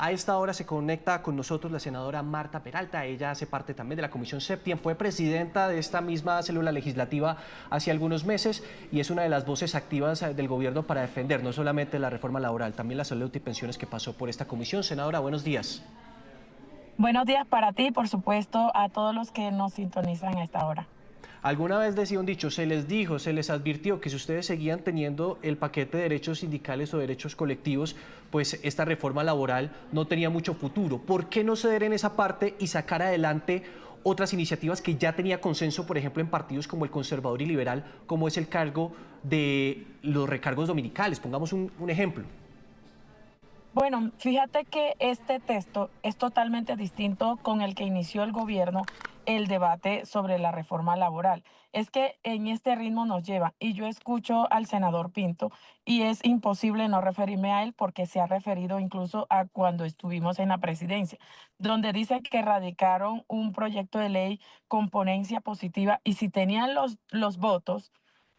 A esta hora se conecta con nosotros la senadora Marta Peralta. Ella hace parte también de la Comisión Septién, fue presidenta de esta misma célula legislativa hace algunos meses y es una de las voces activas del gobierno para defender no solamente la reforma laboral, también la salud y pensiones que pasó por esta comisión. Senadora, buenos días. Buenos días para ti, por supuesto, a todos los que nos sintonizan a esta hora. Alguna vez decía un dicho, se les dijo, se les advirtió que si ustedes seguían teniendo el paquete de derechos sindicales o derechos colectivos, pues esta reforma laboral no tenía mucho futuro. ¿Por qué no ceder en esa parte y sacar adelante otras iniciativas que ya tenía consenso, por ejemplo, en partidos como el conservador y liberal, como es el cargo de los recargos dominicales? Pongamos un ejemplo. Bueno, fíjate que este texto es totalmente distinto con el que inició el gobierno el debate sobre la reforma laboral. Es que en este ritmo nos lleva y yo escucho al senador Pinto y es imposible no referirme a él porque se ha referido incluso a cuando estuvimos en la presidencia, donde dice que radicaron un proyecto de ley con ponencia positiva y si tenían los votos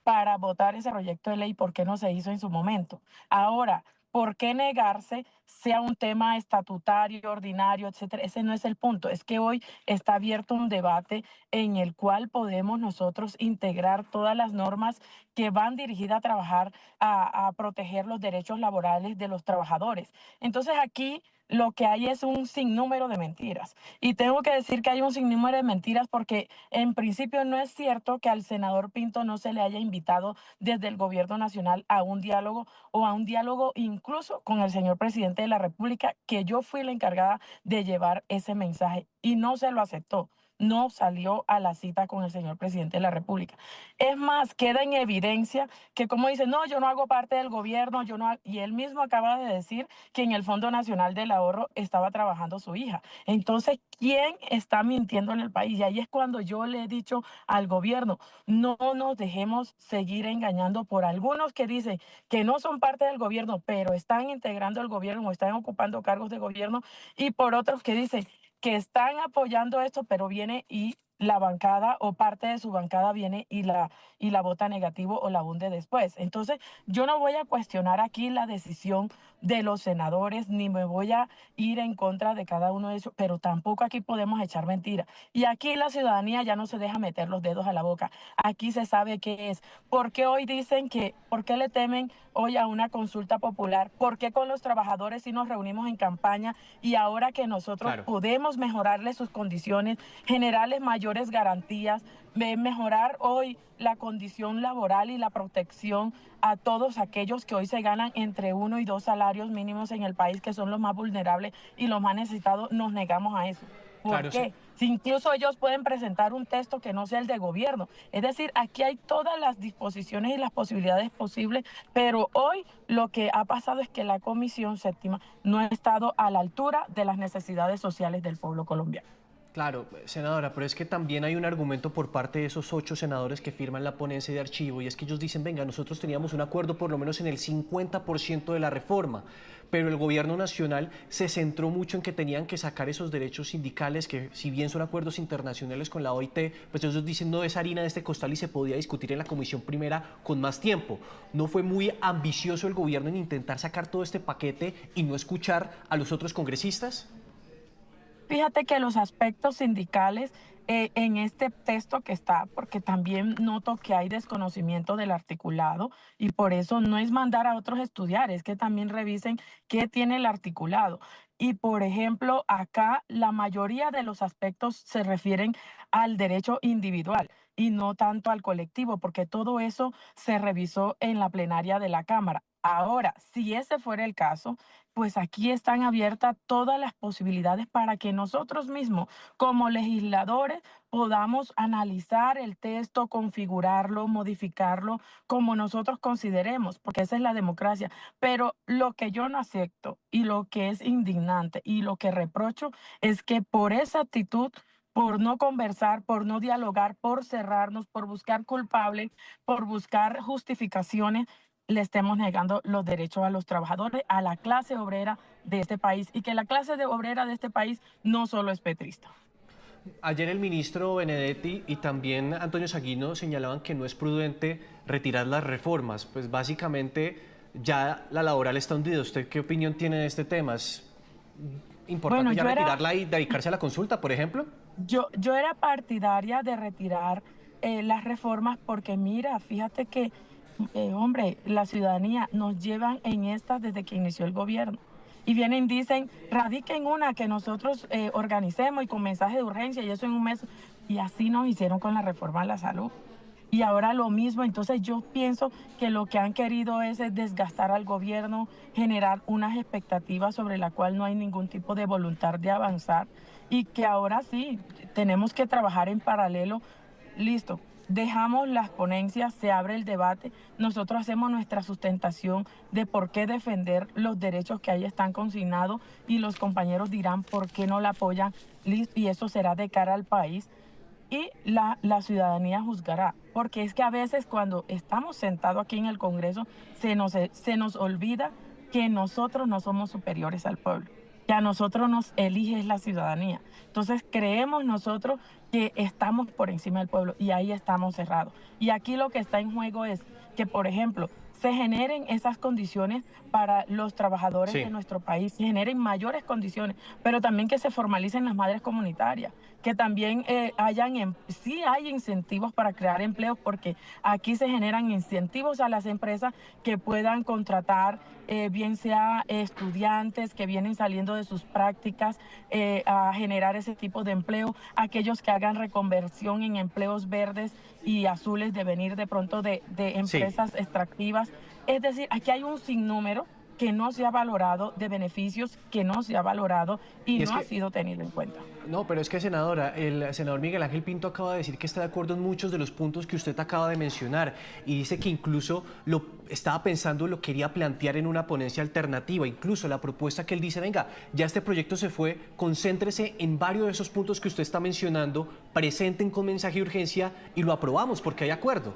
para votar ese proyecto de ley, ¿por qué no se hizo en su momento? Ahora, ¿por qué negarse sea un tema estatutario, ordinario, etcétera? Ese no es el punto. Es que hoy está abierto un debate en el cual podemos nosotros integrar todas las normas que van dirigidas a trabajar, a proteger los derechos laborales de los trabajadores. Entonces aquí lo que hay es un sinnúmero de mentiras. Y tengo que decir que hay un sinnúmero de mentiras porque en principio no es cierto que al senador Pinto no se le haya invitado desde el gobierno nacional a un diálogo o a un diálogo incluso con el señor presidente de la República, que yo fui la encargada de llevar ese mensaje y no se lo aceptó. No salió a la cita con el señor presidente de la República. Es más, queda en evidencia que como dice, no, yo no hago parte del gobierno, yo no, y él mismo acaba de decir que en el Fondo Nacional del Ahorro estaba trabajando su hija. Entonces, ¿quién está mintiendo en el país? Y ahí es cuando yo le he dicho al gobierno, no nos dejemos seguir engañando por algunos que dicen que no son parte del gobierno, pero están integrando el gobierno o están ocupando cargos de gobierno, y por otros que dicen que están apoyando esto, pero viene y la bancada o parte de su bancada viene y la vota negativo o la hunde después. Entonces, yo no voy a cuestionar aquí la decisión de los senadores, ni me voy a ir en contra de cada uno de ellos, pero tampoco aquí podemos echar mentiras. Y aquí la ciudadanía ya no se deja meter los dedos a la boca. Aquí se sabe qué es. ¿Por qué hoy dicen que, por qué le temen hoy a una consulta popular? ¿Por qué con los trabajadores sí nos reunimos en campaña y ahora que nosotros Claro. podemos mejorarles sus condiciones, generarles mayores garantías, mejorar hoy la condición laboral y la protección a todos aquellos que hoy se ganan entre 1 y 2 salarios mínimos en el país, que son los más vulnerables y los más necesitados, nos negamos a eso? ¿Por Claro, qué? Si incluso ellos pueden presentar un texto que no sea el de gobierno. Es decir, aquí hay todas las disposiciones y las posibilidades posibles, pero hoy lo que ha pasado es que la Comisión Séptima no ha estado a la altura de las necesidades sociales del pueblo colombiano. claro, senadora, pero es que también hay un argumento por parte de esos 8 senadores que firman la ponencia de archivo y es que ellos dicen, venga, nosotros teníamos un acuerdo por lo menos en el 50% de la reforma, pero el gobierno nacional se centró mucho en que tenían que sacar esos derechos sindicales que si bien son acuerdos internacionales con la OIT, pues ellos dicen no es harina de este costal y se podía discutir en la comisión primera con más tiempo. ¿No fue muy ambicioso el gobierno en intentar sacar todo este paquete y no escuchar a los otros congresistas? Fíjate que los aspectos sindicales en este texto que está, porque también noto que hay desconocimiento del articulado y por eso no es mandar a otros estudiar, es que también revisen qué tiene el articulado. Y por ejemplo, acá la mayoría de los aspectos se refieren al derecho individual y no tanto al colectivo, porque todo eso se revisó en la plenaria de la Cámara. Ahora, si ese fuera el caso, pues aquí están abiertas todas las posibilidades para que nosotros mismos, como legisladores, podamos analizar el texto, configurarlo, modificarlo como nosotros consideremos, porque esa es la democracia. Pero lo que yo no acepto y lo que es indignante y lo que reprocho es que por esa actitud, por no conversar, por no dialogar, por cerrarnos, por buscar culpables, por buscar justificaciones, le estemos negando los derechos a los trabajadores, a la clase obrera de este país, y que la clase obrera de este país no solo es petrista. Ayer el ministro Benedetti y también Antonio Saguino señalaban que no es prudente retirar las reformas, pues básicamente ya la laboral está hundida. ¿Usted qué opinión tiene de este tema? Importante Bueno, ya retirarla y dedicarse a la consulta, por ejemplo. yo era partidaria de retirar las reformas porque mira, fíjate que, hombre, la ciudadanía nos llevan en estas desde que inició el gobierno. Y vienen, dicen, radiquen una que nosotros organicemos y con mensaje de urgencia y eso en un mes. Y así nos hicieron con la reforma a la salud. Y ahora lo mismo, entonces yo pienso que lo que han querido es desgastar al gobierno, generar unas expectativas sobre la cual no hay ningún tipo de voluntad de avanzar y que ahora sí tenemos que trabajar en paralelo. Listo, dejamos las ponencias, se abre el debate, nosotros hacemos nuestra sustentación de por qué defender los derechos que ahí están consignados y los compañeros dirán por qué no la apoyan, listo, y eso será de cara al país y la ciudadanía juzgará, porque es que a veces cuando estamos sentados aquí en el Congreso se nos olvida que nosotros no somos superiores al pueblo, que a nosotros nos elige la ciudadanía. Entonces creemos nosotros que estamos por encima del pueblo y ahí estamos cerrados. Y aquí lo que está en juego es que, por ejemplo, se generen esas condiciones para los trabajadores de Sí. nuestro país, se generen mayores condiciones, pero también que se formalicen las madres comunitarias, que también sí hay incentivos para crear empleos, porque aquí se generan incentivos a las empresas que puedan contratar, bien sea estudiantes que vienen saliendo de sus prácticas a generar ese tipo de empleo, aquellos que hagan reconversión en empleos verdes y azules de venir de pronto de Sí. empresas extractivas. Es decir, aquí hay un sinnúmero que no se ha valorado, de beneficios que no se ha valorado y Y es no ha que sido tenido en cuenta. no, pero es que, senadora, el senador Miguel Ángel Pinto acaba de decir que está de acuerdo en muchos de los puntos que usted acaba de mencionar y dice que incluso lo estaba pensando, lo quería plantear en una ponencia alternativa, incluso la propuesta que él dice, venga, ya este proyecto se fue, concéntrese en varios de esos puntos que usted está mencionando, presenten con mensaje de urgencia y lo aprobamos porque hay acuerdo.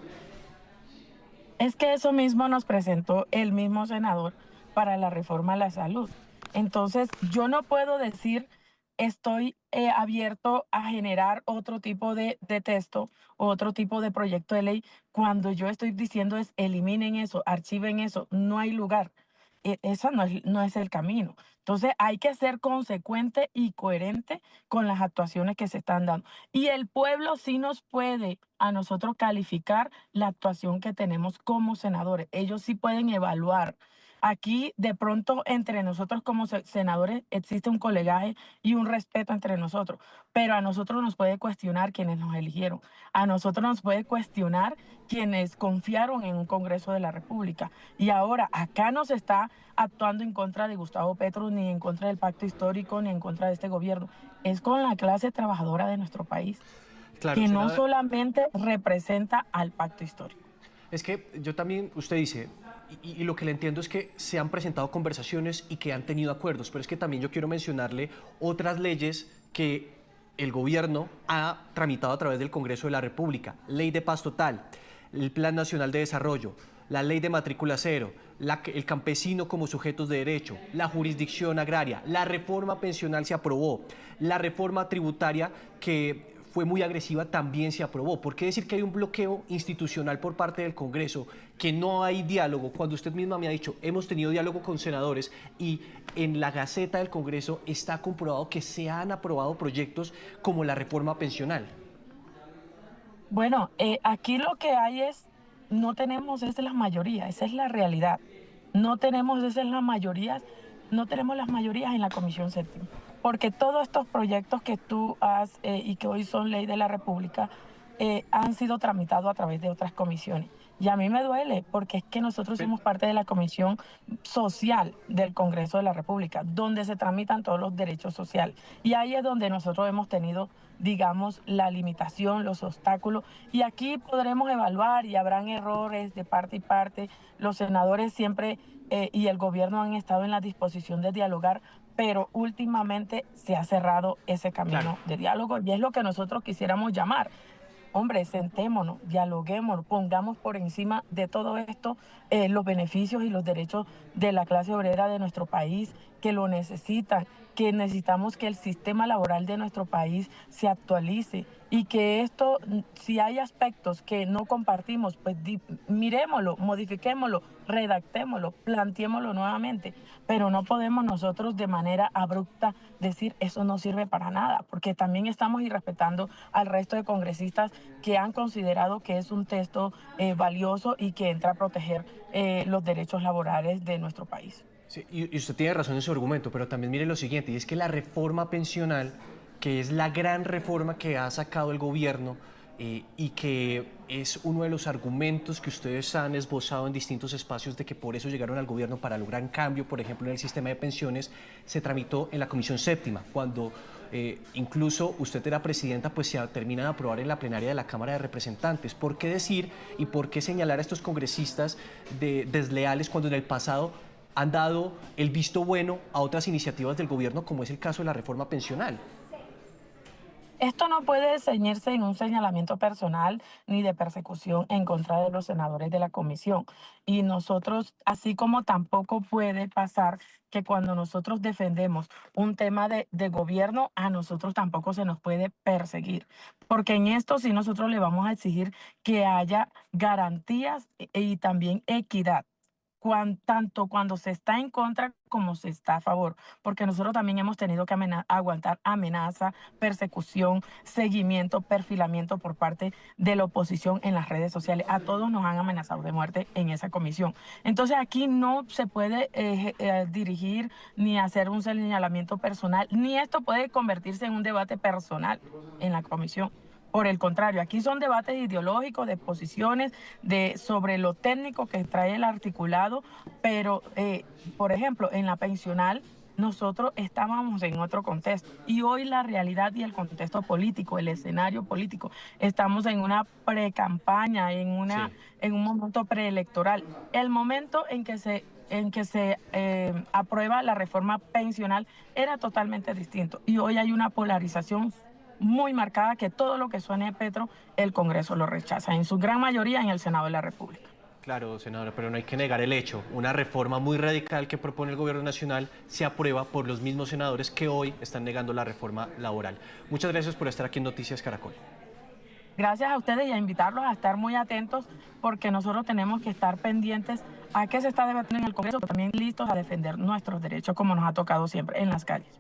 Es que eso mismo nos presentó el mismo senador para la reforma a la salud. Entonces, yo no puedo decir estoy abierto a generar otro tipo de texto o otro tipo de proyecto de ley cuando yo estoy diciendo es eliminen eso, archiven eso, no hay lugar. Eso no es el camino. Entonces, hay que ser consecuente y coherente con las actuaciones que se están dando. Y el pueblo sí nos puede a nosotros calificar la actuación que tenemos como senadores. Ellos sí pueden evaluar. Aquí, de pronto, entre nosotros como senadores existe un colegaje y un respeto entre nosotros, pero a nosotros nos puede cuestionar quienes nos eligieron. A nosotros nos puede cuestionar quienes confiaron en un Congreso de la República. Y ahora acá no se está actuando en contra de Gustavo Petro, ni en contra del pacto histórico, ni en contra de este gobierno. Es con la clase trabajadora de nuestro país, Claro, que no senadora, solamente representa al pacto histórico. es que yo también, usted dice, y lo que le entiendo es que se han presentado conversaciones y que han tenido acuerdos, pero es que también yo quiero mencionarle otras leyes que el gobierno ha tramitado a través del Congreso de la República. Ley de paz total, el Plan Nacional de Desarrollo, la Ley de Matrícula Cero, el campesino como sujetos de derecho, la jurisdicción agraria, la reforma pensional se aprobó, la reforma tributaria que fue muy agresiva también se aprobó. ¿Por qué decir que hay un bloqueo institucional por parte del Congreso, que no hay diálogo? Cuando usted misma me ha dicho, hemos tenido diálogo con senadores y en la Gaceta del Congreso está comprobado que se han aprobado proyectos como la reforma pensional. Bueno, aquí lo que hay es, no tenemos esa es la mayoría, esa es la realidad. No tenemos esa es la mayoría, no tenemos las mayorías en la Comisión Séptima, porque todos estos proyectos que tú has y que hoy son ley de la República han sido tramitados a través de otras comisiones. Y a mí me duele porque es que nosotros Pero, somos parte de la Comisión Social del Congreso de la República, donde se tramitan todos los derechos sociales. Y ahí es donde nosotros hemos tenido, digamos, la limitación, los obstáculos. Y aquí podremos evaluar y habrán errores de parte y parte. Los senadores siempre y el gobierno han estado en la disposición de dialogar, pero últimamente se ha cerrado ese claro, camino de diálogo y es lo que nosotros quisiéramos llamar. Hombre, sentémonos, dialoguemos, pongamos por encima de todo esto los beneficios y los derechos de la clase obrera de nuestro país, que lo necesitan, que necesitamos que el sistema laboral de nuestro país se actualice y que esto, si hay aspectos que no compartimos, pues miremoslo, modifiquémoslo, redactémoslo, planteémoslo nuevamente, pero no podemos nosotros de manera abrupta decir eso no sirve para nada, porque también estamos irrespetando al resto de congresistas que han considerado que es un texto valioso y que entra a proteger los derechos laborales de nuestro país. Sí, y usted tiene razón en su argumento, pero también mire lo siguiente, y es que la reforma pensional, que es la gran reforma que ha sacado el gobierno y que es uno de los argumentos que ustedes han esbozado en distintos espacios de que por eso llegaron al gobierno para lograr un cambio, por ejemplo, en el sistema de pensiones, se tramitó en la Comisión Séptima, cuando incluso usted era presidenta, pues se termina de aprobar en la plenaria de la Cámara de Representantes. ¿Por qué decir y por qué señalar a estos congresistas desleales cuando en el pasado han dado el visto bueno a otras iniciativas del gobierno, como es el caso de la reforma pensional? Esto no puede ceñirse en un señalamiento personal ni de persecución en contra de los senadores de la comisión. Y nosotros, así como tampoco puede pasar que cuando nosotros defendemos un tema de gobierno, a nosotros tampoco se nos puede perseguir. Porque en esto sí nosotros le vamos a exigir que haya garantías y también equidad tanto cuando se está en contra como se está a favor, porque nosotros también hemos tenido que aguantar amenaza, persecución, seguimiento, perfilamiento por parte de la oposición en las redes sociales. A todos nos han amenazado de muerte en esa comisión. Entonces aquí no se puede dirigir ni hacer un señalamiento personal, ni esto puede convertirse en un debate personal en la comisión. Por el contrario, aquí son debates ideológicos, de posiciones, sobre lo técnico que trae el articulado, pero, por ejemplo, en la pensional nosotros estábamos en otro contexto y hoy la realidad y el contexto político, el escenario político, estamos en una precampaña, Sí. en un momento preelectoral. El momento en que se aprueba la reforma pensional era totalmente distinto y hoy hay una polarización muy marcada que todo lo que suene Petro, el Congreso lo rechaza, en su gran mayoría en el Senado de la República. Claro, senadora, pero no hay que negar el hecho. Una reforma muy radical que propone el gobierno nacional se aprueba por los mismos senadores que hoy están negando la reforma laboral. Muchas gracias por estar aquí en Noticias Caracol. Gracias a ustedes y a invitarlos a estar muy atentos porque nosotros tenemos que estar pendientes a qué se está debatiendo en el Congreso, pero también listos a defender nuestros derechos como nos ha tocado siempre en las calles.